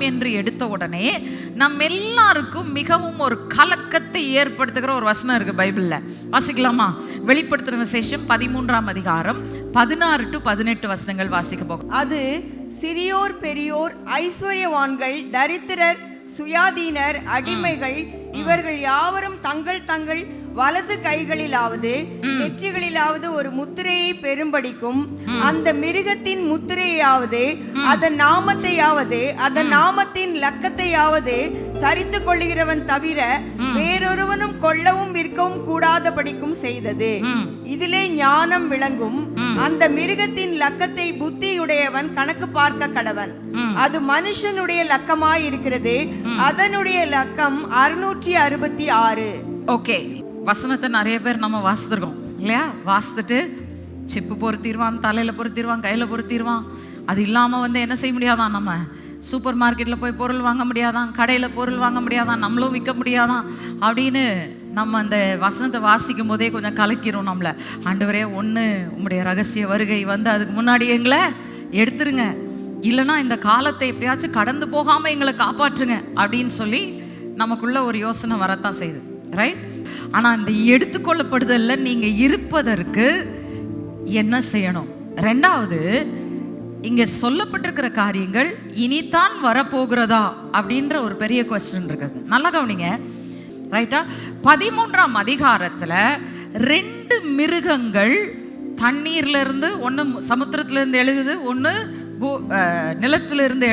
என்று எடுத்த உடனே நம்ம எல்லாருக்கும் மிகவும் ஒரு கலக்கத்தை ஏற்படுத்துகிற ஒரு வசனம் இருக்கு பைபிள்ல. வாசிக்கலாமா? வெளிப்படுத்தின விசேஷம் 13ஆம் அதிகாரம் 16 to 18 வசனங்கள் வாசிக்க போகும். அது சிறியோர் பெரியோர், ஐஸ்வர்யவான்கள், தரித்திரர், சுயாதீனர், அடிமைகள், இவர்கள் யாவரும் தங்கள் தங்கள் வலது கைகளிலாவது நெற்றிகளிலாவது ஒரு முத்திரையை பெரும்படிக்கும் அந்த மிருகத்தின் முத்திரையாவது அதன் நாமத்தையாவது அதன் நாமத்தின் லக்கத்தையாவது தரித்து கொள்ளுகிறவன் தவிர வேறொருவனும் கொள்ளவும் விற்கவும் கூடாதபடிக்கும் செய்தது. இதிலே ஞானம் விளங்கும். அந்த மிருகத்தின் லக்கத்தை புத்தியுடையவன் கணக்கு பார்க்க கடவன். அது மனுஷனுடைய லக்கமாயிருக்கிறது. அதனுடைய லக்கம் 666. ஓகே, வசனத்தை நிறைய பேர் நம்ம வாசித்திருக்கோம் இல்லையா? வாசித்துட்டு சிப்பு பொருத்திடுவான், தலையில பொருத்திடுவான், கையில பொருத்திடுவான். அது இல்லாம என்ன செய்ய முடியாதான்? நம்ம சூப்பர் மார்க்கெட்ல போய் பொருள் வாங்க முடியாதான், கடையில பொருள் வாங்க முடியாதான், நம்மளும் விற்க முடியாதான் அப்படின்னு நம்ம அந்த வசனத்தை வாசிக்கும் போதே கொஞ்சம் கலக்கிறோம் நம்மள. ஆண்டவரே, ஒன்று உங்களுடைய ரகசிய வருகை அதுக்கு முன்னாடி எங்களை எடுத்துருங்க, இல்லைன்னா இந்த காலத்தை எப்படியாச்சும் கடந்து போகாம எங்களை காப்பாற்றுங்க அப்படின்னு சொல்லி நமக்குள்ள ஒரு யோசனை வரத்தான் செய்யுது, ரைட்? ஆனா இந்த எடுத்துக்கொள்ளப்படுதல்ல நீங்க இருப்பதற்கு என்ன செய்யணும்? ரெண்டாவது, இங்க சொல்லப்பட்டிருக்கிற காரியங்கள் இனிதான் வரப்போகிறதா அப்படின்ற ஒரு பெரிய கொஸ்டின் இருக்குது. நல்லா கவனிங்க, ரைட்டா? 13ஆம் அதிகாரத்துல 2 மிருகங்கள் தண்ணீர்ல இருந்து, ஒன்று சமுத்திரத்துல இருந்து எழுதுது, ஒன்று நிலத்திலிருந்து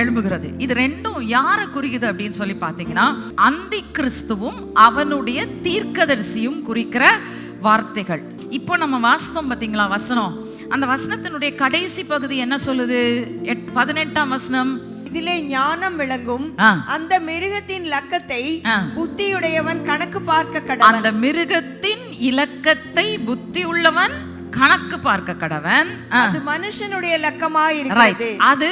எழும்புகிறது. இது ரெண்டும் யாரை குறிக்குது அப்படின்னு சொல்லி பார்த்தீங்கன்னா, அந்தி கிறிஸ்துவும் அவனுடைய தீர்க்கதரிசியும் குறிக்கிற வார்த்தைகள். இப்போ நம்ம வாசித்தோம் பார்த்தீங்களா வசனம்? அந்த வசனத்தினுடைய கடைசி பகுதி என்ன சொல்லுது? 18ஆம் வசனம், இதிலே ஞானம் விளங்கும். அந்த மிருகத்தின் லக்கத்தை புத்தியுடையவன் கணக்கு பார்க்க கடவன். அந்த மிருகத்தின் இலக்கத்தை புத்தி உள்ளவன் கணக்கு பார்க்க கடவன். அது மனுஷனுடைய லக்கமாயிருக்கிறது. அது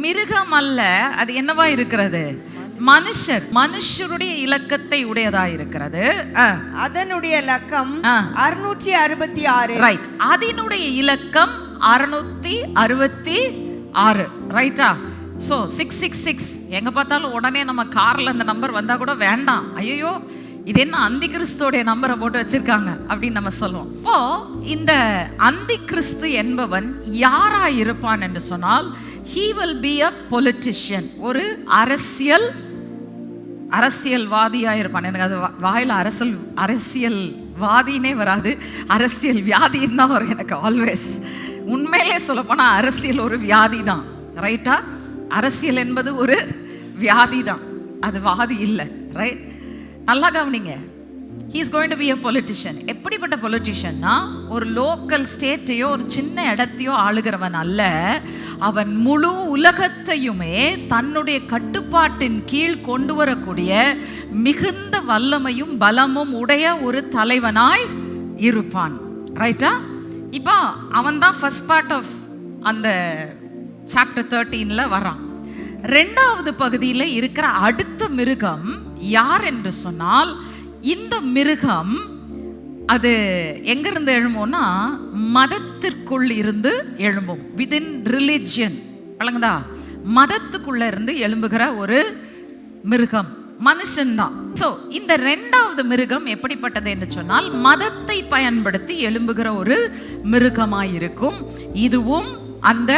மிருகம் அல்ல, அது என்னவா இருக்கிறது? மனுஷருடைய இலக்கத்தை உடையதா இருக்கிறது. அதனுடைய லக்கம் 666. ரைட், அதனுடைய இலக்கம் 666. ரைட்டா? சோ 666 எங்க பார்த்தாலும் உடனே நம்ம கார்ல அந்த நம்பர் வந்தா கூட வேண்டாம், ஐயோ இது என்ன அந்தி கிறிஸ்துவோடைய நம்பரை போட்டு வச்சிருக்காங்க அப்படின்னு நம்ம சொல்லுவோம். இப்போ இந்த அந்தி கிறிஸ்து என்பவன் யாரா இருப்பான் என்று சொன்னால், he will be a politician, ஒரு அரசியல்வாதியா இருப்பான். எனக்கு அது வாயில அரசியல்வாதினே வராது, அரசியல் வியாதின்னு தான் வரும் எனக்கு ஆல்வேஸ். உண்மையிலே சொல்ல போனா அரசியல் ஒரு வியாதி தான், ரைட்டா? அரசியல் என்பது ஒரு வியாதி தான், அது வாதி இல்லை, ரைட்? நல்லா கவனிங்க, he is going to be a politician. எப்படிப்பட்ட பொலிட்டிஷியன்னா, ஒரு லோக்கல் ஸ்டேட்டையோ ஒரு சின்ன இடத்தையோ ஆளுகிறவன் அல்ல, அவன் முழு உலகத்தையுமே தன்னுடைய கட்டுப்பாட்டின் கீழ் கொண்டு வரக்கூடிய மிகுந்த வல்லமையும் பலமும் உடைய ஒரு தலைவனாய் இருப்பான், ரைட்டா? இப்போ அவன் தான் ஃபர்ஸ்ட் பார்ட் ஆஃப் அந்த சாப்டர் 13ல வரான். 2வது பகுதியில் இருக்கிற அடுத்த மிருகம் யார் என்று சொன்னால், இந்த மிருகம் அது எங்கிருந்து எழும்போம்னா மதத்திற்குள் இருந்து எழும்பும். Within religion, வழங்குதா? மதத்துக்குள்ள இருந்து எழும்புகிற ஒரு மிருகம் மனுஷன்தான். ஸோ இந்த 2வது மிருகம் எப்படிப்பட்டது என்று சொன்னால், மதத்தை பயன்படுத்தி எழும்புகிற ஒரு மிருகமாயிருக்கும். இதுவும் அந்த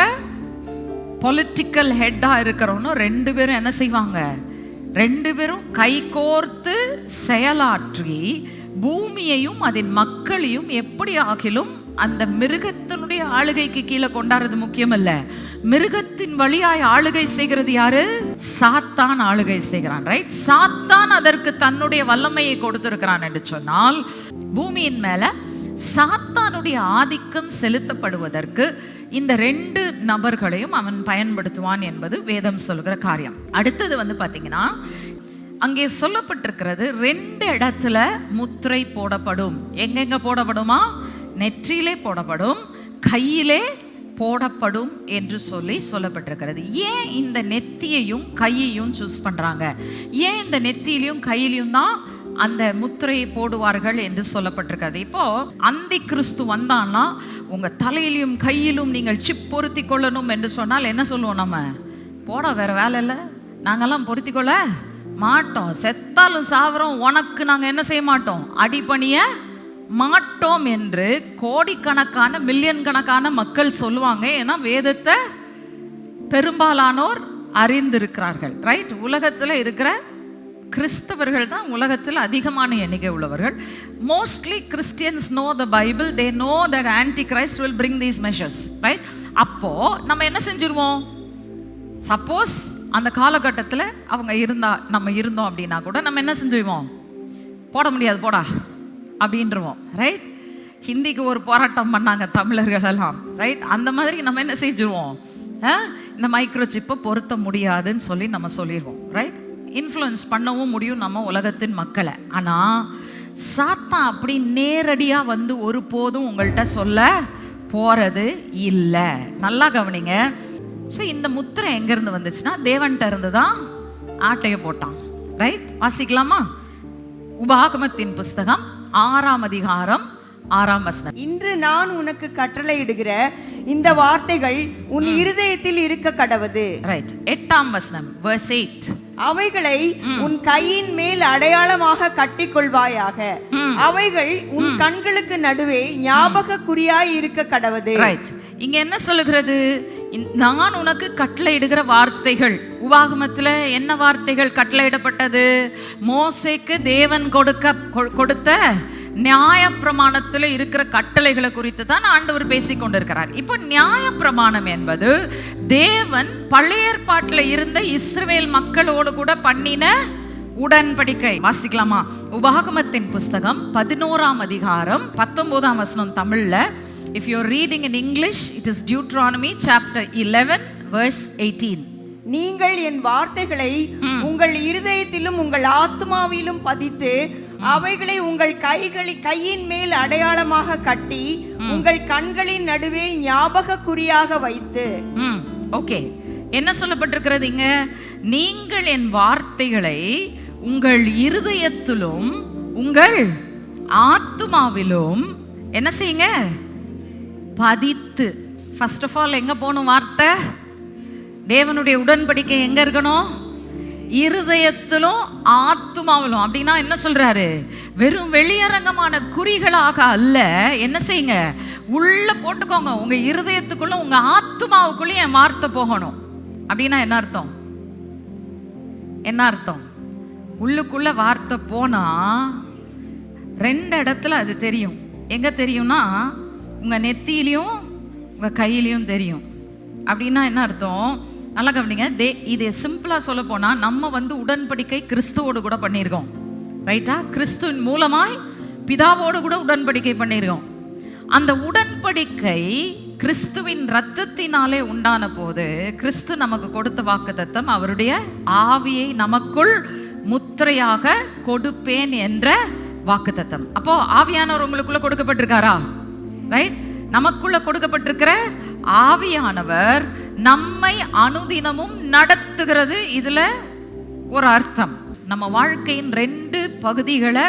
பொலிட்டிக்கல் ஹெட்டா இருக்கிறவனும் 2 பேரும் என்ன செய்வாங்க? 2 பேரும் கைகோர்த்து செயலாற்றி பூமியையும் அதன் மக்களையும் எப்படி ஆகிலும் அந்த மிருகத்தினுடைய ஆளுகைக்கு கீழே கொண்டாடுறது முக்கியம் இல்ல, மிருகத்தின் வழியாய் ஆளுகை செய்கிறது யாரு? சாத்தான் ஆளுகை செய்கிறான், ரைட்? சாத்தான் அதற்கு தன்னுடைய வல்லமையை கொடுத்திருக்கிறான் என்று சொன்னால், பூமியின் மேல சாத்தானுடைய ஆதிக்கம் செலுத்தப்படுவதற்கு இந்த 2 நபர்களையும் அவன் பயன்படுத்துவான் என்பது வேதம் சொல்கிற காரியம். அடுத்தது பாத்தீங்கன்னா, அங்கே சொல்லப்பட்டிருக்கிறது 2 இடத்துல முத்திரை போடப்படும். எங்கெங்க போடப்படுமா? நெற்றியிலே போடப்படும், கையிலே போடப்படும் என்று சொல்லப்பட்டிருக்கிறது. ஏன் இந்த நெத்தியையும் கையையும் சூஸ் பண்றாங்க? ஏன் இந்த நெத்தியிலையும் கையிலையும் தான் அந்த முத்திரையை போடுவார்கள் என்று சொல்லப்பட்டிருக்கிறது? இப்போ அந்தி கிறிஸ்து வந்தான்னா உங்க தலையிலும் கையிலும் நீங்கள் சிப் பொருத்தி கொள்ளணும் என்று சொன்னால் என்ன சொல்லுவோம்? நம்ம போட வேற வேலை இல்லை, நாங்கெல்லாம் பொருத்திக்கொள்ள மாட்டோம், செத்தாலும் சாவறோம், உனக்கு நாங்கள் என்ன செய்ய மாட்டோம், அடிபணிய மாட்டோம் என்று கோடிக்கணக்கான மில்லியன் கணக்கான மக்கள் சொல்லுவாங்க. ஏன்னா வேதத்தை பெரும்பாலானோர் அறிந்திருக்கிறார்கள். ரைட்? உலகத்தில் இருக்கிற கிறிஸ்தவர்கள் தான் உலகத்தில் அதிகமான எண்ணிக்கை உள்ளவர்கள். Mostly Christians no the Bible, they know that anti Christ will bring these measures. Right? அப்போ நம்ம என்ன செஞ்சிருவோம், சப்போஸ் அந்த காலகட்டத்தில் அவங்க நம்ம இருந்தோம் அப்படின்னா கூட நம்ம என்ன செஞ்சுருவோம், போட முடியாது போடா அப்படின்றவோம். ரைட்? ஹிந்திக்கு ஒரு போராட்டம் பண்ணாங்க தமிழர்கள் எல்லாம். ரைட்? அந்த மாதிரி நம்ம என்ன செஞ்சுருவோம், இந்த மைக்ரோ சிப்பை பொருத்த முடியாதுன்னு சொல்லி நம்ம சொல்லிடுவோம். ரைட்? இன்ஃப்ளூயன்ஸ் பண்ணவும் முடியும் நம்ம உலகத்தின் மக்களை. ஆனால் சாத்தான் அப்படி நேரடியாக வந்து ஒருபோதும் உங்கள்கிட்ட சொல்ல போகிறது இல்லை. நல்லா கவனிங்க. ஸோ இந்த முத்திரை எங்கேருந்து வந்துச்சுன்னா தேவன்கிட்ட இருந்து தான் ஆட்டையை போட்டான். ரைட்? வாசிக்கலாமா? உபாகமத்தின் புஸ்தகம் 6ஆம் அதிகாரம் 6ஆம் வசனம். இன்று நான் உனக்கு கட்டளையிடுகிற இந்த வார்த்தைகள் உன் இருதயத்தில் இருக்க கடவது. ரைட்? 8ஆம் வசனம், verse 8. அவைகளை உன் கையின் மேல் அடையாளமாக கட்டிக்கொள்வாயாக, அவைகள் உன் கண்களுக்கு நடுவே ஞாபக குறியாய் இருக்க கடவது. ரைட்? இங்க என்ன சொல்லுகிறது, நான் உனக்கு கட்டளையிடுகிற வார்த்தைகள். உபாகமத்தில் என்ன வார்த்தைகள் கட்டளையிடப்பட்டது? மோசேக்கு தேவன் கொடுத்த நியாயப்பிரமாணத்தில் இருக்கிற கட்டளைகளை குறித்து தான் ஆண்டவர் பேசிக் கொண்டிருக்கிறார். இப்போ நியாயப்பிரமாணம் என்பது தேவன் பழைய ஏற்பாட்டில் இருந்த இஸ்ரவேல் மக்களோடு கூட பண்ணின உடன்படிக்கை. வாசிக்கலாமா? உபாகமத்தின் புஸ்தகம் 11ஆம் அதிகாரம் 19ஆம் வசனம் தமிழ்ல. If you're reading in English, it is Deuteronomy chapter 11 verse 18. நீங்கள் என் வார்த்தைகளை உங்கள் இருதயத்திலும் உங்கள் ஆத்மாவிலும் பதித்து அவைகளை உங்கள் கையின் மேல் அடையாளமாக கட்டி உங்கள் கண்களின் நடுவே ஞாபக குறியாக வைத்து. ஓகே, என்ன சொல்லப்பட்டிருக்கிறது இங்க? நீங்கள் என் வார்த்தைகளை உங்கள் இருதயத்திலும் உங்கள் ஆத்மாவிலும் என்ன செய்யுங்க, பதித்து. ஃபர்ஸ்ட் ஆஃப் ஆல் எங்க போகணும் வார்த்தை? தேவனுடைய உடன்படிக்கை எங்க இருக்கணும்? இருதயத்திலும் ஆத்துமாவிலும். அப்படின்னா என்ன சொல்றாரு? வெறும் வெளியரங்கமான குறிகளாக அல்ல, என்ன செய்யுங்க, உள்ள போட்டுக்கோங்க. உங்க இருதயத்துக்குள்ள உங்க ஆத்துமாவுக்குள்ள என் வார்த்தை போகணும். அப்படின்னா என்ன அர்த்தம்? என்ன அர்த்தம்? உள்ளுக்குள்ள வார்த்தை போனா 2 இடத்துல அது தெரியும். எங்க தெரியும்னா உங்க நெத்தியிலையும் உங்க கையிலையும் தெரியும். அப்படின்னா என்ன அர்த்தம்? நல்லா கவனிங்க. இது சிம்பிளா சொல்ல போனா நம்ம உடன்படிக்கை கிறிஸ்துவோடு கூட பண்ணியிருக்கோம். ரைட்டா? கிறிஸ்துவின் மூலமாய் பிதாவோடு கூட உடன்படிக்கை பண்ணியிருக்கோம். அந்த உடன்படிக்கை கிறிஸ்துவின் இரத்தத்தினாலே உண்டான போது கிறிஸ்து நமக்கு கொடுத்த வாக்குத்தத்தம் அவருடைய ஆவியை நமக்குள் முத்திரையாக கொடுப்பேன் என்ற வாக்குத்தத்தம். அப்போ ஆவியானவர் உங்களுக்குள்ள கொடுக்கப்பட்டிருக்காரா? ரைட்? நமக்குள்ள கொடுக்கப்பட்டிருக்கிற ஆவியானவர் நம்மை அனுதினமும் நடத்துகிறது. இதுல ஒரு அர்த்தம், நம்ம வாழ்க்கையின் 2 பகுதிகளை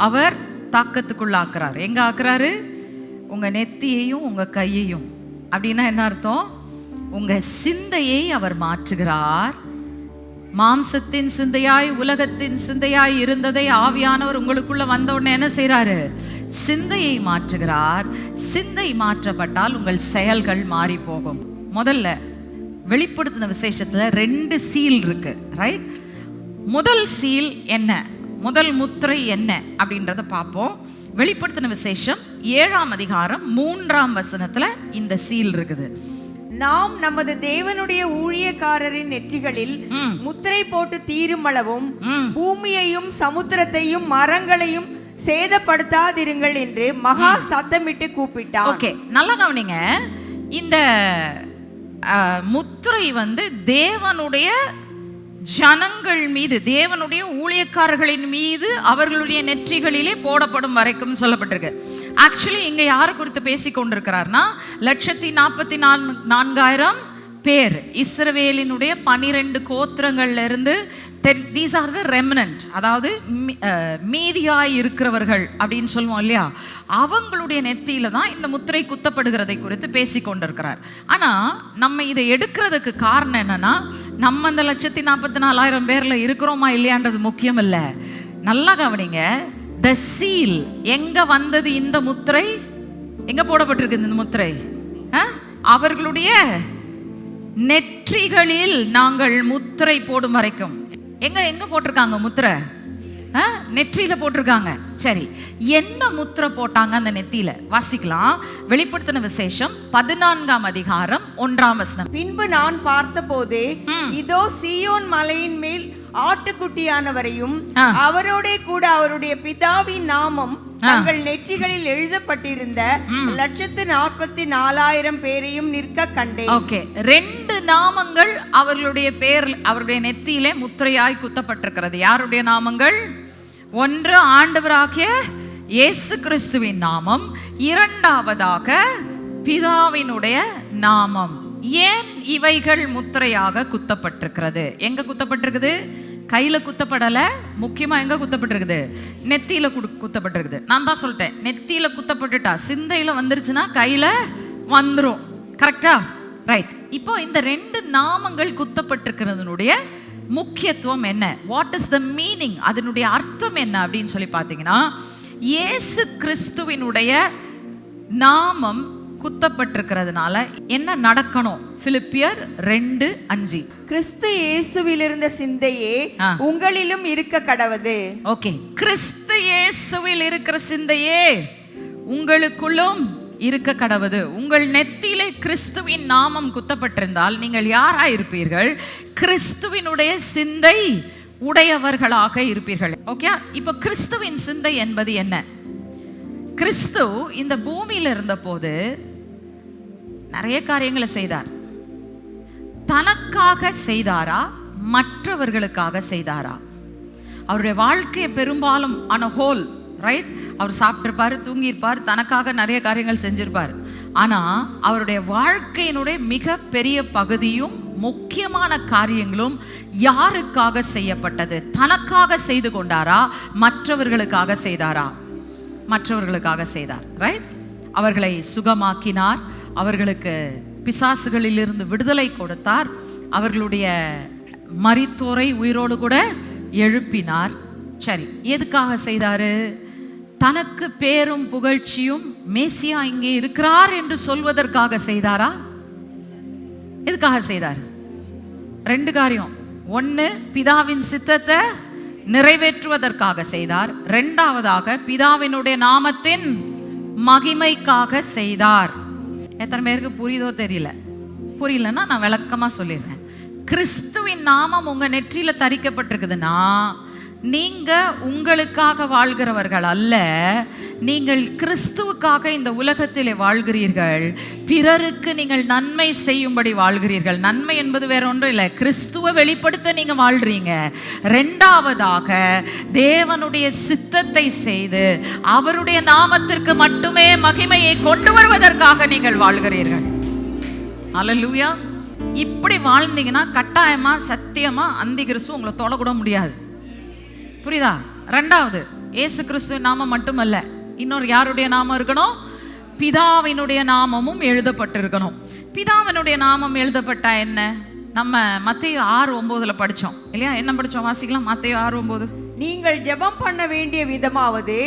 அவர் தாக்கத்துக்குள்ளாக்குறார். எங்க ஆக்குறாரு? உங்க நெத்தியையும் உங்க கையையும். அப்படின்னா என்ன அர்த்தம்? உங்க சிந்தையை அவர் மாற்றுகிறார். மாம்சத்தின் சிந்தையாய் உலகத்தின் சிந்தையாய் இருந்ததை ஆவியானவர் உங்களுக்குள்ள வந்த உடனே என்ன செய்யறாரு? சிந்தையை மாற்றுகிறார். சிந்தை மாற்றப்பட்டால் உங்கள் செயல்கள் மாறி போகும். முதல்ல வெளிப்படுத்தின விசேஷத்துல 2 சீல் இருக்கு. ரைட்? முதல் சீல் என்ன, முதல் முத்திரை என்ன அப்படின்றத பார்ப்போம். வெளிப்படுத்தின விசேஷம் 7ஆம் அதிகாரம் 3ஆம் வசனத்துல இந்த சீல் இருக்குது. நாம் நமது தேவனுடைய ஊழியக்காரரின் நெற்றிகளில் முத்திரை போட்டு தீருமளவும் பூமியையும் சமுத்திரத்தையும் மரங்களையும் சேதப்படுத்தாதிருங்கள் என்று மகா சத்தமிட்டு கூப்பிட்டார். ஓகே, நல்லா கவனிங்க. இந்த முத்திரை தேவனுடைய ஜனங்கள் மீது, தேவனுடைய ஊழியக்காரர்களின் மீது அவர்களுடைய நெற்றிகளிலே போடப்படும் வரைக்கும் சொல்லப்பட்டிருக்கு. ஆக்சுவலி இங்க யாரை குறித்து பேசிக் கொண்டிருக்கிறார்னா 144,000 பேர் இஸ்ரவேலினுடைய 12 கோத்திரங்கள்ல இருந்து தீஸ் ஆர் த ரெமனன்ட், அதாவது மீதியாய் இருக்கிறவர்கள் அப்படின்னு சொல்லுவோம் இல்லையா, அவங்களுடைய நெத்தியில தான் இந்த முத்திரை குத்தப்படுகிறதை குறித்து பேசி கொண்டிருக்கிறார். ஆனா நம்ம இதை எடுக்கிறதுக்கு காரணம் என்னன்னா, நம்ம அந்த 1,44,000 பேர்ல இருக்கிறோமா இல்லையான்றது முக்கியம் இல்லை. நல்லா கவனிங்க, த சீல் எங்க வந்தது? இந்த முத்திரை எங்க போடப்பட்டிருக்கு? இந்த முத்திரை அவர்களுடைய நெற்றிகளில் நாங்கள் முத்திரை போடும் வரைக்கும். எங்க எங்க போட்டிருக்காங்க முத்திரை? நெற்றியில போட்டிருக்காங்க. சரி, என்ன முத்திரை போட்டாங்க அந்த நெத்தியில? வாசிக்கலாம். வெளிப்படுத்தின விசேஷம் 14ஆம் அதிகாரம் 1ஆம் வசனம். பின்பு நான் பார்த்தபோது இதோ சீயோன் மலையின் மேல் ஆட்டுக்குட்டியானவரையும் அவரோட கூட அவருடைய பிதாவின் நாமம் தங்கள் நெற்றிகளில் எழுதப்பட்டிருந்த 144,000 பேரையும் நிற்க கண்டேன். ஓகே, 2 நாமங்கள் அவர்களுடைய பேர், அவருடைய நெத்தியிலே முத்திரையாய் குத்தப்பட்டிருக்கிறது. யாருடைய நாமங்கள்? ஒன்று ஆண்டவராகிய இயேசு கிறிஸ்துவின் நாமம், இரண்டாவதாக பிதாவினுடைய நாமம். ஏன் இவைகள் முத்திரையாக குத்தப்பட்டிருக்கிறது? எங்க குத்தப்பட்டிருக்குது? கையில குத்தப்படல, முக்கியமா எங்க குத்தப்பட்டிருக்குது? நெத்தியில குத்தப்பட்டிருக்குது. நான் தான் சொல்லிட்டேன், நெத்தியில குத்தப்பட்டுட்டா சிந்தையில வந்துருச்சுன்னா கையில வந்துரும். கரெக்டா? ரைட். இப்போ இந்த 2 நாமங்கள் குத்தப்பட்டிருக்கிறதுனுடைய முக்கியத்துவம் என்ன? What is the meaning? அதனுடைய அர்த்தம் என்ன அப்படின்னு சொல்லி பார்த்தீங்கன்னா, இயேசு கிறிஸ்துவினுடைய நாமம் குத்தப்பட்டிருக்கிறதுனால என்ன நடக்கணும்? பிலிப்பியர் 2:5. கிறிஸ்து இயேசுவில் இருந்த சிந்தையே உங்களிலும் இருக்க கடவது. ஓகே, கிறிஸ்து இயேசுவில் இருக்கிற சிந்தையே உங்களுக்குள்ளும் இருக்க கடவது. உங்கள் நெத்தியிலே கிறிஸ்துவின் நாமம் குத்தப்பட்டிருந்தால் நீங்கள் யாராய் இருப்பீர்கள்? கிறிஸ்துவினுடைய சிந்தை உடையவர்களாக இருப்பீர்கள். ஓகே, இப்போ கிறிஸ்துவின் சிந்தை என்பது என்ன? கிறிஸ்து இந்த பூமியில இருந்த போது நிறைய காரியங்களை செய்தார். தனக்காக செய்தாரா, மற்றவர்களுக்காக செய்தாரா? அவருடைய வாழ்க்கையை பெரும்பாலும் ஆன ஹோல் ரைட், அவர் சாப்பிட்டிருப்பாரு, தூங்கியிருப்பார், தனக்காக நிறைய காரியங்கள் செஞ்சிருப்பார். ஆனா அவருடைய வாழ்க்கையினுடைய மிக பெரிய பகுதியும் முக்கியமான காரியங்களும் யாருக்காக செய்யப்பட்டது? தனக்காக செய்து கொண்டாரா, மற்றவர்களுக்காக செய்தாரா? மற்றவர்களுக்காக செய்தார். ரைட். அவர்களை சுகமாக்கினார், அவர்களுக்கு பிசாசுகளிலிருந்து விடுதலை கொடுத்தார், அவர்களுடைய மரித்தோரை உயிரோடு கூட எழுப்பினார். சரி, எதுக்காக செய்தாரு? தனக்கு பேரும் புகழ்ச்சியும் மேசியா இங்கே இருக்கிறார் என்று சொல்வதற்காக செய்தாரா? எதுக்காக செய்தார்? 2 காரியம். ஒன்று, பிதாவின் சித்தத்தை நிறைவேற்றுவதற்காக செய்தார். 2ஆவதாக பிதாவினுடைய நாமத்தின் மகிமைக்காக செய்தார். எத்தனை பேருக்கு புரியுதோ தெரியல. புரியலன்னா நான் விளக்கமா சொல்லிடுறேன். கிறிஸ்துவின் நாமம் உங்க நெற்றியில தரிக்கப்பட்டிருக்குதுன்னா நீங்க உங்களுக்காக வாழ்கிறவர்கள் அல்ல, நீங்கள் கிறிஸ்துவுக்காக இந்த உலகத்திலே வாழ்கிறீர்கள். பிறருக்கு நீங்கள் நன்மை செய்யும்படி வாழ்கிறீர்கள். நன்மை என்பது வேற ஒன்றும் இல்லை, கிறிஸ்துவை வெளிப்படுத்த நீங்க வாழ்றீங்க. 2ஆவதாக தேவனுடைய சித்தத்தை செய்து அவருடைய நாமத்திற்கு மட்டுமே மகிமையை கொண்டு வருவதற்காக நீங்கள் வாழ்கிறீர்கள். அல்லேலூயா. இப்படி வாழ்ந்தீங்கன்னா கட்டாயமா சத்தியமா அந்தி கிறிஸ்து உங்களை தொடக்கூட முடியாது. புரியுதா? 2வது, இயேசு கிறிஸ்து நாமம் மட்டுமல்ல, இன்னொரு யாருடைய நாமம் இருக்கணும்? பிதாவினுடைய நாமமும் எழுதப்பட்டிருக்கணும். பிதாவினுடைய நாமம் எழுதப்பட்டா என்ன? நம்ம மத்தேயு 6:9 படிச்சோம் இல்லையா? என்ன படிச்சோம்? வாசிக்கலாம். மத்தேயு 6:9. நீங்கள் ஜெபம் பண்ண வேண்டிய விதமாவது,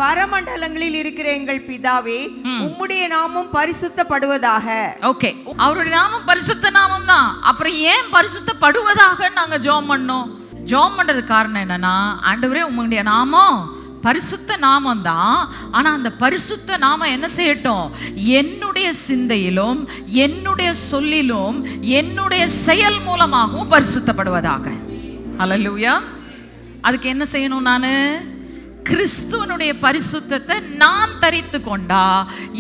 பரமண்டலங்களில் இருக்கிற எங்கள் பிதாவே, உம்முடைய நாமம் பரிசுத்தப்படுவதாக. ஓகே, அவருடைய நாமம் பரிசுத்த நாமம் தான். அப்புறம் ஏன் பரிசுத்தப்படுவதாக நாங்க ஜெபம் பண்ணோம்? ஜெபம் பண்றது காரணம் என்னன்னா, ஆண்டவரே உம்முடைய நாமம் பரிசுத்த நாமம் தான், ஆனா அந்த பரிசுத்த நாமம் என்ன செய்யட்டும்? என்னுடைய சிந்தையிலும் என்னுடைய சொல்லிலும் என்னுடைய செயல் மூலமாகவும் பரிசுத்தப்படுவதாக. அல்லேலூயா. அதுக்கு என்ன செய்யணும்? நான் கிறிஸ்துவனுடைய பரிசுத்தத்தை நான் தரித்து கொண்டா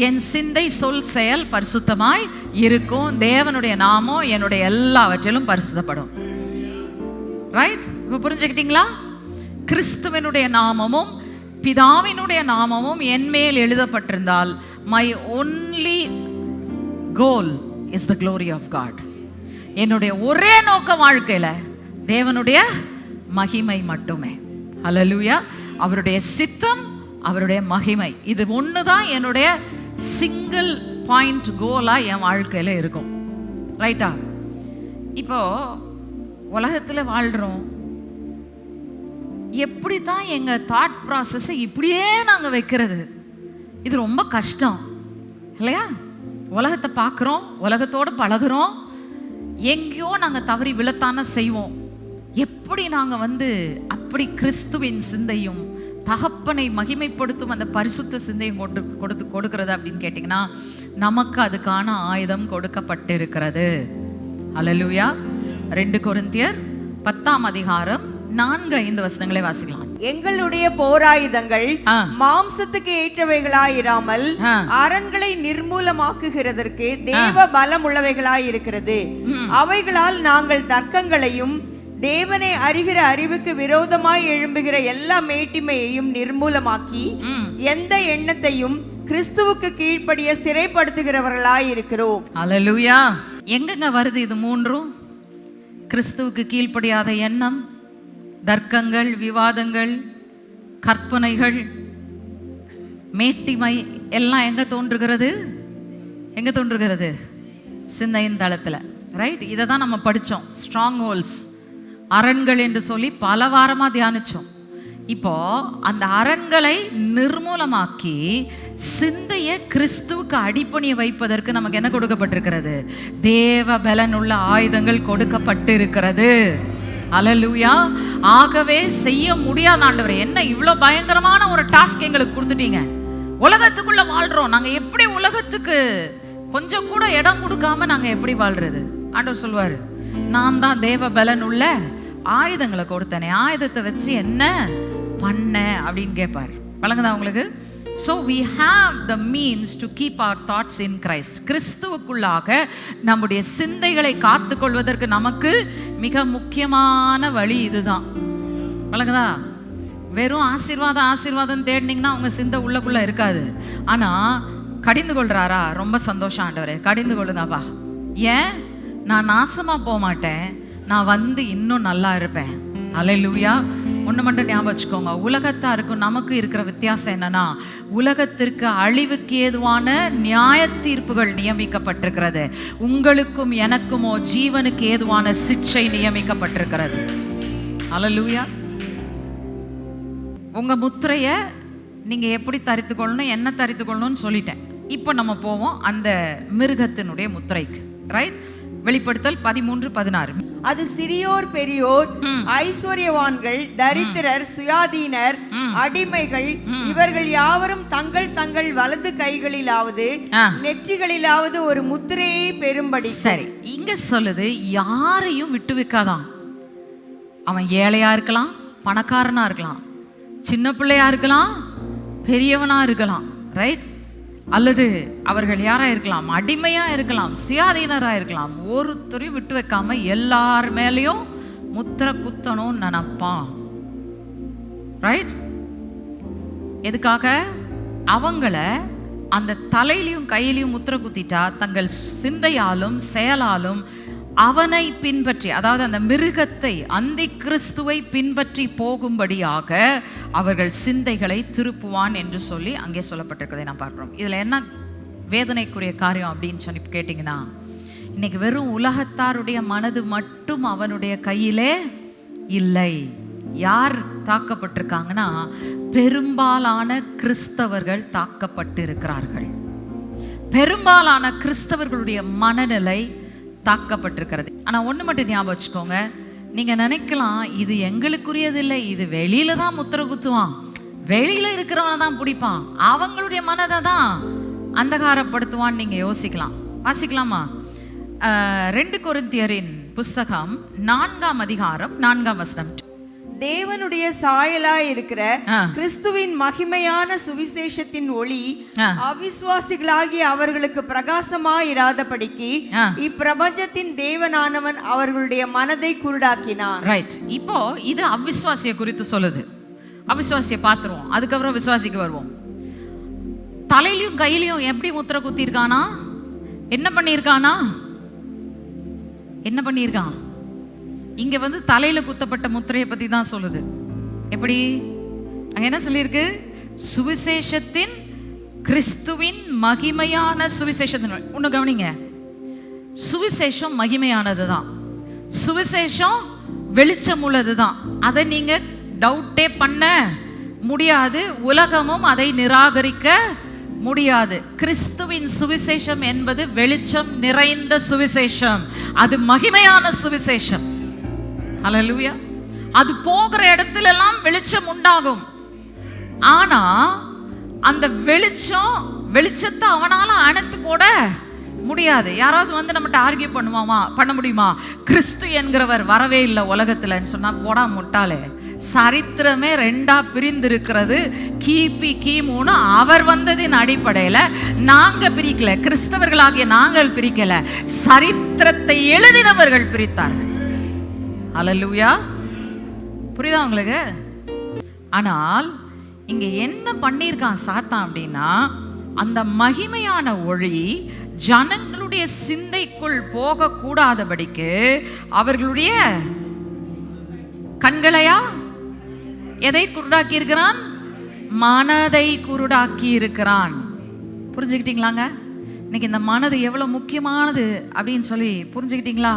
என் சிந்தை சொல் செயல் பரிசுத்தமாய் இருக்கும். தேவனுடைய நாமம் என்னுடைய எல்லாவற்றிலும் பரிசுத்தப்படும். ரைட்? இப்போ புரிஞ்சுக்கிட்டீங்களா? கிறிஸ்துவனுடைய நாமமும் பிதாவினுடைய நாமமும் என் மேல் எழுதப்பட்டிருந்தால் my only goal is the glory of God. என்னுடைய ஒரே நோக்க வாழ்க்கையில தேவனுடைய மகிமை மட்டுமே. ஹல்லேலூயா. அவருடைய சித்தம், அவருடைய மகிமை, இது ஒண்ணுதான் என்னுடைய சிங்கிள் பாயிண்ட் கோலா என் வாழ்க்கையில இருக்கும். ரைட்டா? இப்போ உலகத்துல வாழ்றோம், எப்படி தான் எங்க தாட் ப்ராசஸை இப்படியே நாங்க வைக்கிறது? இது ரொம்ப கஷ்டம் இல்லையா? உலகத்தை பார்க்குறோம், உலகத்தோடு பழகுறோம், எங்கேயோ நாங்கள் தவறி விழத்தான செய்வோம். எப்படி நாங்கள் அப்படி கிறிஸ்துவின் சிந்தையும் தகப்பனை மகிமைப்படுத்தும் அந்த பரிசுத்த சிந்தையும் கொடுக்கிறது அப்படின்னு கேட்டிங்கன்னா, நமக்கு அதுக்கான ஆயுதம் கொடுக்கப்பட்டிருக்கிறது. அல்லேலூயா. 2 கொரிந்தியர் 10ஆம் அதிகாரம் 4-5 வசனங்களை வாசிக்கலாம். எங்களுடைய போராயுதங்கள் மாம்சத்துக்கு ஏற்றவைகளாயிராமல் அரண்களை நிர்மூலமாக்குகிறதற்கு தேவ பலம் உள்ளவைகளாய் இருக்கிறது. அவைகளால் நாங்கள் தர்க்கங்களையும் தேவனை அறிகிற அறிவுக்கு விரோதமாய் எழும்புகிற எல்லா மேட்டிமையையும் நிர்மூலமாக்கி எந்த எண்ணத்தையும் கிறிஸ்துவுக்கு கீழ்ப்படிய சிறைப்படுத்துகிறவர்களாய் இருக்கிறோம். அல்லேலூயா. எங்கங்க வருது இது மூன்றும்? கிறிஸ்துவுக்கு கீழ்ப்படியாத எண்ணம், தர்க்கங்கள், விவாதங்கள், கற்பனைகள், மேட்டிமை எல்லாம் எங்க தோன்றுகிறது? எங்க தோன்றுகிறது? சிந்தையின் தளத்துல. ரைட்? இதை தான் நம்ம படித்தோம். ஸ்ட்ராங் ஹோல்ஸ், அரண்கள் என்று சொல்லி பல வாரமா தியானிச்சோம். இப்போ அந்த அரண்களை நிர்மூலமாக்கி சிந்தையை கிறிஸ்துவுக்கு அடிப்பணிய வைப்பதற்கு நமக்கு என்ன கொடுக்கப்பட்டிருக்கிறது? தேவ பலன் உள்ள ஆயுதங்கள் கொடுக்கப்பட்டிருக்கிறது. அல்லேலூயா. ஆகவே செய்ய முடியாத ஆண்டவரே, என்ன இவ்வளோ பயங்கரமான ஒரு டாஸ்க் எங்களுக்கு கொடுத்துட்டீங்க? உலகத்துக்குள்ள வாழ்றோம், நாங்க எப்படி உலகத்துக்கு கொஞ்சம் கூட இடம் கொடுக்காம நாங்க எப்படி வாழ்றது? ஆண்டவர் சொல்வாரு, நான் தான் தேவ பலன் உள்ள ஆயுதங்களை கொடுத்தனே, ஆயுதத்தை வச்சு என்ன பண்ண அப்படின்னு கேட்பார். வழங்குதா உங்களுக்கு? So we have the means to keep our thoughts in Christ. கிறிஸ்துவுக்குள்ளாக நம்முடைய சிந்தைகளை காத்துக்கொள்வதற்கு நமக்கு மிக முக்கியமான வழி இதுதான். வழங்குதா? வெறும் ஆசீர்வாதம் தேடினீங்கன்னா உங்க சிந்தை உள்ளக்குள்ள இருக்காது. ஆனா கடிந்து கொள்றாரா? ரொம்ப சந்தோஷம் ஆண்டவரே, கடிந்து கொள்ளுங்கப்பா. ஏன்? நான் நாசமா போக மாட்டேன், நான் இன்னும் நல்லா இருப்பேன். அல்லேலூயா. ஒன்று மட்டும் ஞாபகம் வச்சுக்கோங்க, உலகத்தாருக்கும் நமக்கு இருக்கிற வித்தியாசம் என்னன்னா, உலகத்திற்கு அழிவுக்கு ஏதுவான நியாய தீர்ப்புகள் நியமிக்கப்பட்டிருக்கிறது. உங்களுக்கும் எனக்குமோ ஜீவனுக்கு ஏதுவான சிக்ஷை நியமிக்கப்பட்டிருக்கிறது. அல்லேலூயா. உங்க முத்திரைய நீங்க எப்படி தரித்து கொள்ளணும், என்ன தரித்து கொள்ளணும்னு சொல்லிட்டேன். இப்போ நம்ம போவோம் அந்த மிருகத்தினுடைய முத்திரைக்கு. ரைட்? வெளிப்படுத்தல் 13-16. அது சிறியோர் பெரியோர், ஐஸ்வர்யவான்கள், தரித்திரர், சுயாதீனர், அடிமைகள், இவர்கள் யாவரும் தங்கள் தங்கள் வலது கைகளிலாவது நெற்றிகளிலாவது ஒரு முத்திரையை பெறும்படி. சரி, இங்க சொல்லுது யாரையும் விட்டு வைக்காதான். அவன் ஏழையா இருக்கலாம், பணக்காரனா இருக்கலாம், சின்ன பிள்ளையா இருக்கலாம், பெரியவனா இருக்கலாம். ரைட்? அல்லது அவர்கள் யாரா இருக்கலாம், அடிமையா இருக்கலாம், சுயாதீனரா இருக்கலாம். ஒருத்தரையும் விட்டு வைக்காம எல்லார் மேலேயும் முத்திரை குத்தணும்னு நினைப்பான். ரைட்? எதுக்காக? அவங்கள அந்த தலையிலையும் கையிலையும் முத்திரை குத்திட்டா தங்கள் சிந்தையாலும் செயலாலும் அவனை பின்பற்றி, அதாவது அந்த மிருகத்தை, அந்தி கிறிஸ்துவை பின்பற்றி போகும்படியாக அவர்கள் சிந்தைகளை திருப்புவான் என்று சொல்லி அங்கே சொல்லப்பட்டிருக்கிறதை நான் பார்க்கிறோம். இதுல என்ன வேதனைக்குரிய காரியம் அப்படின்னு சொல்லி கேட்டிங்கன்னா, இன்னைக்கு வெறும் உலகத்தாருடைய மனது மட்டும் அவனுடைய கையிலே இல்லை. யார் தாக்கப்பட்டிருக்காங்கன்னா, பெரும்பாலான கிறிஸ்தவர்கள் தாக்கப்பட்டிருக்கிறார்கள். பெரும்பாலான கிறிஸ்தவர்களுடைய மனநிலை தாக்கப்பட்டிருக்கிறது. ஆனா ஒண்ணு மட்டும் ஞாபகம் வச்சுக்கோங்க, நீங்க நினைக்கலாம் இது எங்களுக்குரியது இல்லை, இது வெளியில தான் முத்திரை குத்துவான், வெளியில இருக்கிறவனை தான் பிடிப்பான், அவங்களுடைய மனதை தான் அந்தகாரப்படுத்துவான் நீங்க யோசிக்கலாம். வாசிக்கலாமா? 2 கொரிந்தியரின் புஸ்தகம் 4ஆம் அதிகாரம் 4ஆம் வசனம். தேவனுடைய சாயலாய் இருக்கிற கிறிஸ்துவின் மகிமையான சுவிசேஷத்தின் ஒளி அவிசுவாசிகளாகிய அவர்களுக்கு பிரகாசமாயிராதபடிக்கு இப்பிரபஞ்சத்தின் தேவனானவன் அவர்களுடைய மனதை குருடாக்கினான். ரைட்? இப்போ இது அவிசுவாசியை குறித்து சொல்லுது. அவிசுவாசியை பார்த்துருவோம், அதுக்கப்புறம் விசுவாசிக்கு வருவோம். தலையிலையும் கையிலையும் எப்படி முத்திரை குத்திருக்கானா? என்ன பண்ணியிருக்கானா? இங்க வந்து தலையில குத்தப்பட்ட முத்திரையை பத்தி தான் சொல்லுது. எப்படி? அங்க என்ன சொல்லியிருக்கு? சுவிசேஷத்தின், கிறிஸ்துவின் மகிமையான சுவிசேஷத்தின். ஒண்ணு கவனிங்க, சுவிசேஷம் மகிமையானது தான், சுவிசேஷம் வெளிச்சம் உள்ளது தான். அதை நீங்க டவுட்டே பண்ண முடியாது, உலகமும் அதை நிராகரிக்க முடியாது. கிறிஸ்துவின் சுவிசேஷம் என்பது வெளிச்சம் நிறைந்த சுவிசேஷம், அது மகிமையான சுவிசேஷம். ஹல்லேலூயா. அது போகிற இடத்துல எல்லாம் வெளிச்சம் உண்டாகும். ஆனா அந்த வெளிச்சத்தை அவனால அணைத்து போட முடியாது. யாராவது வந்து நம்மகிட்ட ஆர்கியூ பண்ண முடியுமா? கிறிஸ்து என்கிறவர் வரவே இல்லை உலகத்துலன்னு சொன்னா, போடா முட்டாளே, சரித்திரமே ரெண்டா பிரிந்திருக்கிறது. கிமுன்னு அவர் வந்ததின் அடிப்படையில நாங்க பிரிக்கல, கிறிஸ்தவர்களாகிய நாங்கள் பிரிக்கல, சரித்திரத்தை எழுதினவர்கள் பிரித்தார்கள். ஹல்லேலூயா. புரியுதா உங்களுக்கு? ஆனால் இங்க என்ன பண்ணியிருக்கான் சாத்தான் அப்படின்னா, அந்த மகிமையான ஒளி ஜனங்களுடைய சிந்தைக்குள் போக கூடாதபடிக்கு அவர்களுடைய கண்களையா எதை குருடாக்கி இருக்கிறான்? மனதை குருடாக்கி இருக்கிறான். புரிஞ்சுக்கிட்டீங்களாங்க? இன்னைக்கு இந்த மனது எவ்வளவு முக்கியமானது அப்படின்னு சொல்லி புரிஞ்சுக்கிட்டீங்களா?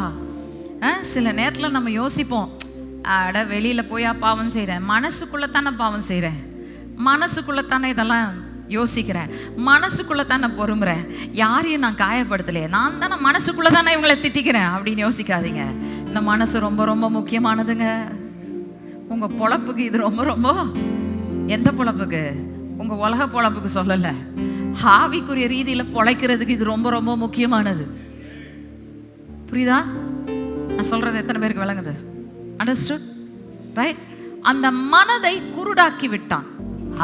சில நேரத்தில் நம்ம யோசிப்போம், அட வெளியில போயா பாவம் செய்கிறேன், மனசுக்குள்ள தானே பாவம் செய்கிறேன், மனசுக்குள்ள தானே இதெல்லாம் யோசிக்கிறேன், மனசுக்குள்ள தானே பொறுமுறேன், யாரையும் நான் காயப்படுத்தலையே, நான் தானே மனசுக்குள்ள தானே இவங்களை திட்டிக்கிறேன் அப்படின்னு யோசிக்காதீங்க. இந்த மனசு ரொம்ப ரொம்ப முக்கியமானதுங்க. உங்க பொழப்புக்கு இது ரொம்ப ரொம்ப, எந்த பொழப்புக்கு? உங்க உலக பொழப்புக்கு சொல்லல, ஆவிக்குரிய ரீதியில பொழைக்கிறதுக்கு இது ரொம்ப ரொம்ப முக்கியமானது. புரியுதா? நான் சொல்றது எத்தனை பேருக்கு விளங்குது? அண்டர்ஸ்டுட்? ரைட்? அந்த மனதை குருடாக்கி விட்டான்.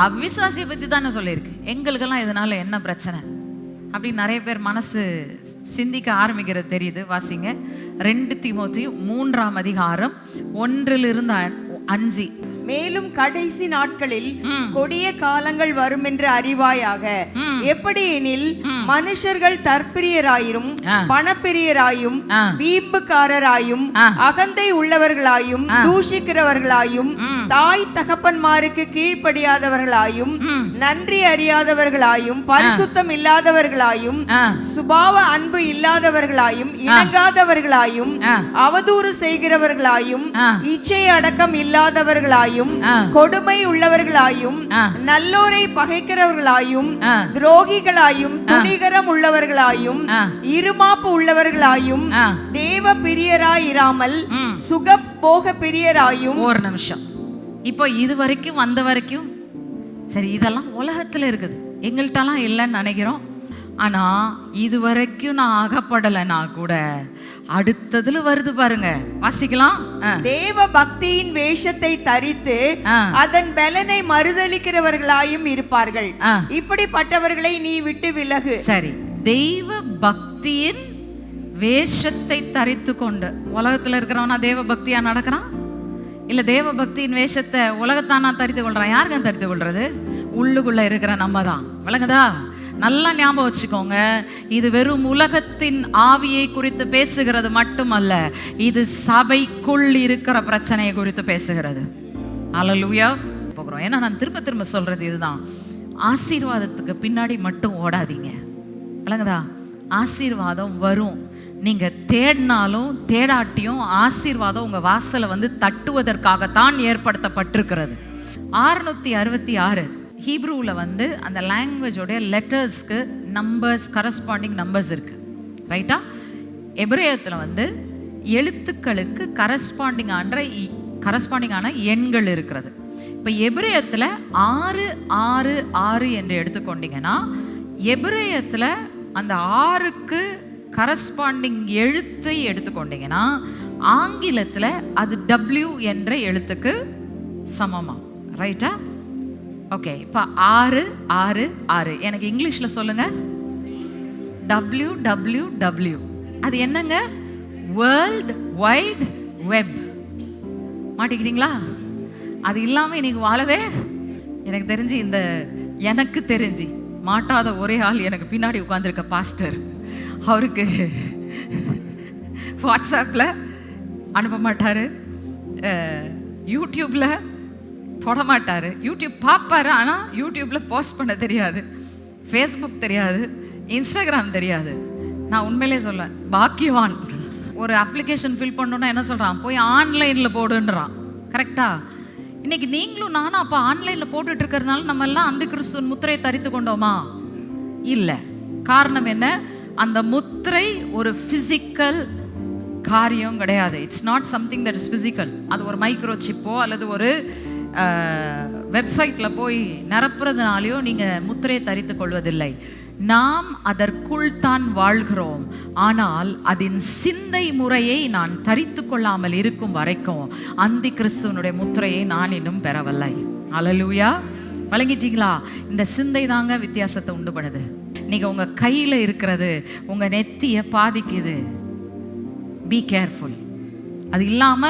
அவிசுவாசியை பத்தி தானே சொல்லியிருக்கு. எங்களுக்கெல்லாம் இதனால என்ன பிரச்சனை அப்படின்னு நிறைய பேர் மனசு சிந்திக்க ஆரம்பிக்கிறது தெரியுது. வாசிங்க 2 தீமோத்தேயு 3ஆம் அதிகாரம் 1-5. மேலும் கடைசி நாட்களில் கொடிய காலங்கள் வரும் என்று அறிவாயாக. எப்படி எனில், மனுஷர்கள் தற்பிரியராயும் பணப்பிரியராயும் வீம்புக்காரராயும் அகந்தை உள்ளவர்களாயும் தூஷிக்கிறவர்களாயும் தாய் தகப்பன்மாருக்கு கீழ்ப்படியாதவர்களாயும் நன்றி அறியாதவர்களாயும் பரிசுத்தம் இல்லாதவர்களாயும் சுபாவ அன்பு இல்லாதவர்களாயும் இணங்காதவர்களாயும் அவதூறு செய்கிறவர்களாயும் இச்சை அடக்கம் இல்லாதவர்களாயும் கொடுமை உள்ளவர்களாயும் நல்லோரை பகைக்கிறவர்களாயும் துரோகிகளாயும் துணிகரம் உள்ளவர்களாயும் இருமாப்பு உள்ளவர்களாயும் தேவ பிரியராயிராமல் சுக போக பிரியராயும். ஒரு நிமிஷம், இப்போ இது வரைக்கும் வந்த வரைக்கும் சரி, இதெல்லாம் உலகத்துல இருக்குது, எங்கள்கிட்டலாம் இல்லைன்னு நினைக்கிறோம். ஆனா இது வரைக்கும் நான் அகப்படலைன்னா கூட அடுத்ததுல வருது பாருங்க, வாசிக்கலாம். தேவ பக்தியின் வேஷத்தை தரித்து அதன் பலனை மறுதலிக்கிறவர்களாயும் இருப்பார்கள். இப்படிப்பட்டவர்களை நீ விட்டு விலகு. சரி, தெய்வ பக்தியின் வேஷத்தை தரித்து கொண்டு உலகத்துல இருக்கிறவனா தேவ பக்தியா நடக்கிறான்? இல்ல தேவ பக்தியின் வேஷத்தை உலகத்தானா தரித்து கொள்றான்? யாருங்க தரித்து கொள்றது? உள்ளுக்குள்ள இருக்கிற நம்ம தான். விளங்குதா? நல்லா ஞாபகம் வச்சுக்கோங்க, இது வெறும் உலகத்தின் ஆவியை குறித்து பேசுகிறது மட்டுமல்ல, இது சபைக்குள் இருக்கிற பிரச்சனையை குறித்து பேசுகிறது. அல்லேலூயா. போகிறோம். ஏன்னா நான் திரும்ப திரும்ப சொல்றது இதுதான், ஆசீர்வாதத்துக்கு பின்னாடி மட்டும் ஓடாதீங்க. விளங்குதா? ஆசீர்வாதம் வரும், நீங்க தேடினாலும் தேடாட்டியும் ஆசீர்வாதம் உங்க வாசலை வந்து தட்டுவதற்காகத்தான் ஏற்படுத்தப்பட்டிருக்கிறது. 666 ஹீப்ரூவில் வந்து அந்த லாங்குவேஜோடைய லெட்டர்ஸ்க்கு நம்பர்ஸ், கரஸ்பாண்டிங் நம்பர்ஸ் இருக்கு. ரைட்டா? எபிரேயத்தில் வந்து எழுத்துக்களுக்கு கரஸ்பாண்டிங்கான எண்கள் இருக்கிறது. இப்போ எபிரேயத்தில் 666 என்று எடுத்துக்கொண்டீங்கன்னா, எபிரேயத்தில் அந்த 6க்கு கரஸ்பாண்டிங் எழுத்தை எடுத்துக்கொண்டீங்கன்னா, ஆங்கிலத்தில் அது W என்ற எழுத்துக்கு சமமா. ரைட்டா? ஓகே. இப்போ 666 எனக்கு இங்கிலீஷில் சொல்லுங்க. WWW அது என்னங்க? World wide web. மாட்டிக்கிறீங்களா? அது இல்லாமல் இன்னைக்கு வாழவே எனக்கு தெரிஞ்சு மாட்டாத ஒரே ஆள் எனக்கு பின்னாடி உட்காந்துருக்க பாஸ்டர். அவருக்கு வாட்ஸ்ஆப்பில் அனுப்ப மாட்டார், யூடியூப்பில் தொட மாட்டார். யூடியூப் பார்ப்பார், ஆனால் யூடியூப்பில் போஸ்ட் பண்ண தெரியாது, ஃபேஸ்புக் தெரியாது, இன்ஸ்டாகிராம் தெரியாது. நான் உண்மையிலே சொல்லுவேன், பாக்கியவான். ஒரு அப்ளிகேஷன் ஃபில் பண்ணணுன்னா என்ன சொல்கிறான், போய் ஆன்லைனில் போடுன்றான். கரெக்டா? இன்னைக்கு நீங்களும் நானும் அப்போ ஆன்லைனில் போட்டுட்டு இருக்கிறதுனால நம்ம எல்லாம் அந்த கிறிஸ்துவின் முத்திரையை தரித்து கொண்டோமா? இல்லை. காரணம் என்ன? அந்த முத்திரை ஒரு ஃபிசிக்கல் காரியம் கிடையாது. It's not something that is physical. அது ஒரு மைக்ரோ சிப்போ அல்லது ஒரு வெப்சைட்டில் போய் நிரப்புறதுனாலையோ நீங்கள் முத்திரையை தரித்து கொள்வதில்லை. நாம் அதற்குள் தான் வாழ்கிறோம். ஆனால் அதன் சிந்தை முறையை நான் தரித்து கொள்ளாமல் இருக்கும் வரைக்கும் அந்தி கிறிஸ்துவனுடைய முத்திரையை நான் இன்னும் பெறவில்லை. அல்லேலூயா. வழங்கிட்டீங்களா? இந்த சிந்தை தாங்க வித்தியாசத்தை உண்டு பண்ணுது. நீங்க உங்க கையில இருக்கிறது உங்க நெத்தியை பாதிக்குது. Be careful. அது இல்லாம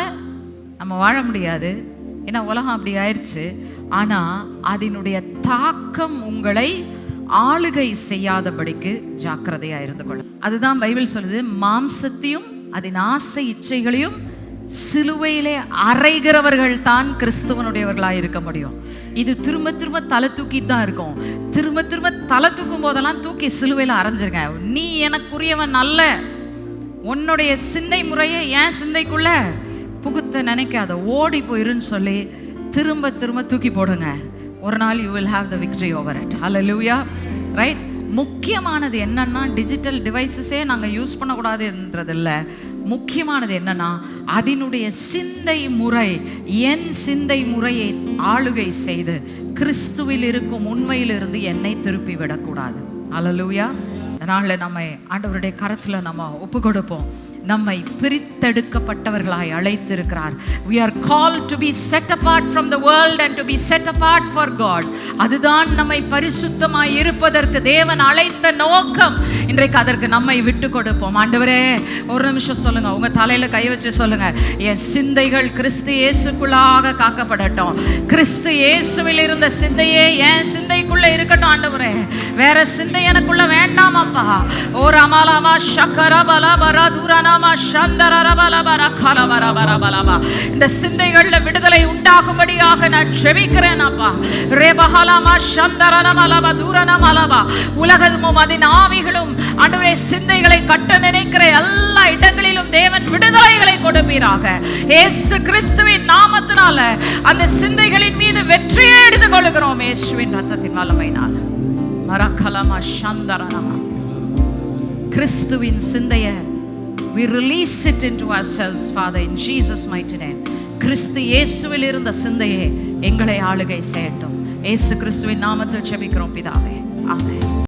நம்ம வாழ முடியாது. ஏன்னா உலகம் அப்படி ஆயிடுச்சு. ஆனா அதனுடைய தாக்கம் உங்களை ஆளுகை செய்யாதபடிக்கு ஜாக்கிரதையா இருந்து கொள்ள. அதுதான் பைபிள் சொல்லுது, மாம்சத்தையும் அதன் ஆசை இச்சைகளையும் சிலுவையிலே அறைகிறவர்கள் தான் கிறிஸ்துவனுடையவர்களாக இருக்க முடியும். இது திரும்ப திரும்ப தலை தூக்கிட்டு தான் இருக்கும். திரும்ப திரும்ப தலை தூக்கும் போதெல்லாம் தூக்கி சிலுவையில் அரைஞ்சிருங்க. நீ எனக்குரியவன் அல்ல. உன்னுடைய சிந்தை முறையை என் சிந்தைக்குள்ள புகுத்த நினைக்காத, ஓடி போயிருன்னு சொல்லி திரும்ப திரும்ப தூக்கி போடுங்க. ஒரு நாள் you will have the victory over it. Hallelujah. Right. முக்கியமானது என்னன்னா, டிஜிட்டல் டிவைசஸே நாங்கள் யூஸ் பண்ணக்கூடாதுன்றது இல்லை. முக்கியமானது என்னன்னா, அதனுடைய சிந்தை முறை, என் சிந்தை முறையை ஆளுகை செய்து கிறிஸ்துவில் இருக்கும் உண்மையிலிருந்து என்னை திருப்பி விடக்கூடாது. ஹல்லேலூயா. அதனால நம்மை ஆண்டவருடைய கரத்தில் நம்ம ஒப்பு கொடுப்போம். நம்மை பிரித்தெடுக்கப்பட்டவர்களாய் அழைத்திருக்கிறார். We are called to be set apart from the world and to be set apart for God. அதுதான் நம்மை பரிசுத்தமாய் இருப்பதற்கு தேவன் அழைத்த நோக்கம். இன்றைக்கு அதற்கு நம்மை விட்டு கொடுப்போம். ஆண்டவரே, ஒரு நிமிஷம் சொல்லுங்க, உங்க தலையில கை வச்சு சொல்லுங்க, என் சிந்தைகள் கிறிஸ்து இயேசுக்குள்ளாக காக்கப்படட்டும். கிறிஸ்து இயேசுவில் இருந்த சிந்தையே என் சிந்தைக்குள்ள இருக்கட்டும். ஆண்டவரே, வேற சிந்தை எனக்குள்ள வேண்டாமாப்பா. ஓ ரமலாமா ஷக்கரபலா பரதுரனா இந்த சிந்தைகள்ல விடுதலை உண்டாகும்படியாக நான் ஜெபிக்கிறேன் அப்பா. உலகமும் அதன் ஆவிகளும் ஆண்டவரே சிந்தைகளை கட்ட நினைக்கிற எல்லா இடங்களிலும் தேவன் விடுதலைகளை கொடுப்பீராக. இயேசு கிறிஸ்துவின் நாமத்தினால அந்த சிந்தைகளின் மீது வெற்றியை எடுத்துக் கொள்கிறோம். இயேசுவின் ரத்தத்தின் வல்லமையினால். மரகலமா சந்தரனமா கிறிஸ்துவின் சிந்தையை we release it into ourselves, Father, in Jesus' mighty name. கிறிஸ்து இயேசுவில் இருந்த சிந்தையே எங்களை ஆளுகை செய்யட்டும். இயேசு கிறிஸ்துவின் நாமத்தில் ஜெபிக்கிறோம் பிதாவே. ஆமென்.